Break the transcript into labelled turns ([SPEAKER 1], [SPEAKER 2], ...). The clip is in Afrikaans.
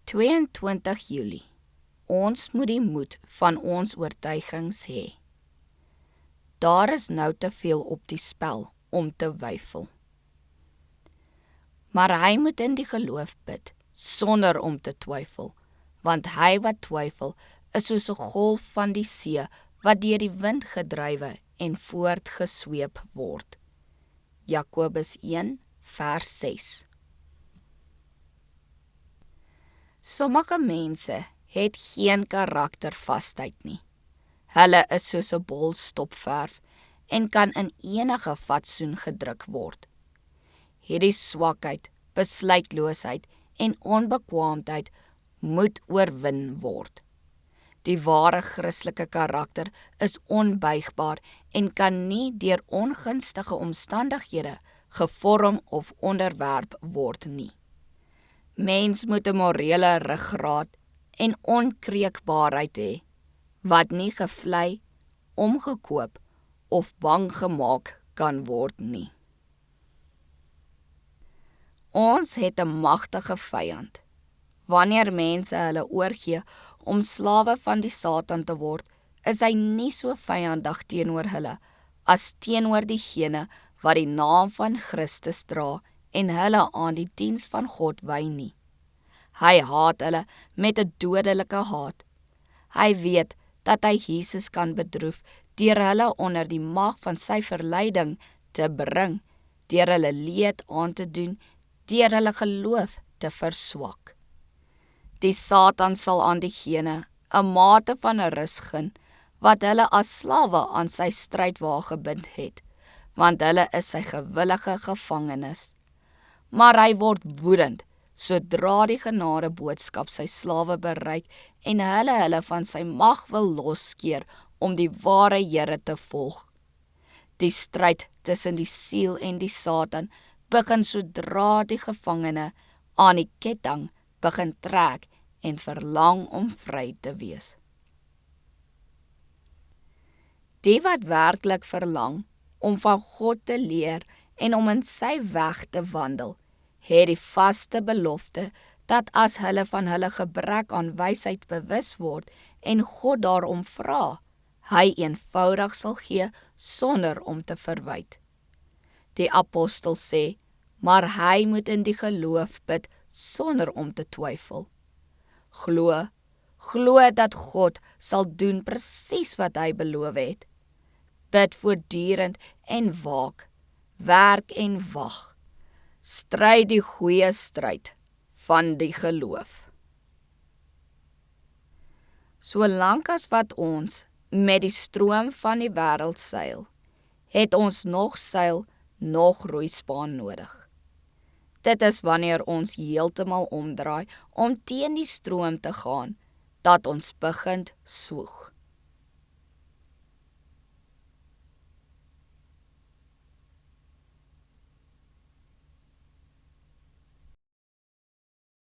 [SPEAKER 1] 22 Julie. Ons moet die moed van ons oortuigings hê. Daar is nou te veel op die spel om te weifel. Maar hy moet in die geloof bid, sonder om te twyfel, want hy wat twyfel, is soos 'n golf van die see, wat deur die wind gedrywe en voortgesweep word. Jakobus 1 vers 6. Sommige mense het geen karaktervastheid nie. Hulle is soos 'n bol stopverf en kan in enige fatsoen gedruk word. Hierdie swakheid, besluitloosheid en onbekwaamheid moet oorwin word. Die ware Christelike karakter is onbuigbaar en kan nie deur ongunstige omstandighede gevorm of onderwerp word nie. Mens moet 'n morele ruggraat en onkreukbaarheid hê, wat nie gevlei, omgekoop of bang gemaak kan word nie. Ons het 'n magtige vyand. Wanneer mense hulle oorgee om slawe van die Satan te word, is hy nie so vyandig teenoor hulle as teenoor diegene wat die naam van Christus dra en hulle aan die diens van God wy nie. Hy haat hulle met 'n dodelike haat. Hy weet dat hy Jesus kan bedroef deur hulle onder die mag van sy verleiding te bring, deur hulle leed aan te doen, deur hulle geloof te verswak. Die Satan sal aan diegene 'n mate van 'n rus gun, wat hulle as slawe aan sy strydwa gebind het, want hulle is sy gewillige gevangenes. Maar hy word woedend, sodra die genadeboodskap sy slawe bereik en hulle van sy mag wil loskeer om die ware Here te volg. Die stryd tussen die siel en die Satan begin sodra die gevangene aan die ketting begin trek en verlang om vry te wees. Die wat werklik verlang om van God te leer en om in sy weg te wandel, het die vaste belofte dat as hulle van hulle gebrek aan wysheid bewus word en God daarom vra, hy eenvoudig sal gee sonder om te verwyd. Die apostel sê, maar hy moet in die geloof bid sonder om te twyfel. Glo dat God sal doen presies wat hy beloof het. Bid voortdurend en waak, werk en wag. Stryd die goeie stryd van die geloof. Solank as wat ons met die stroom van die wêreld seil, het ons nog seil, nog roeispaan nodig. Dit is wanneer ons heeltemal omdraai om teen die stroom te gaan, dat ons begin soeg.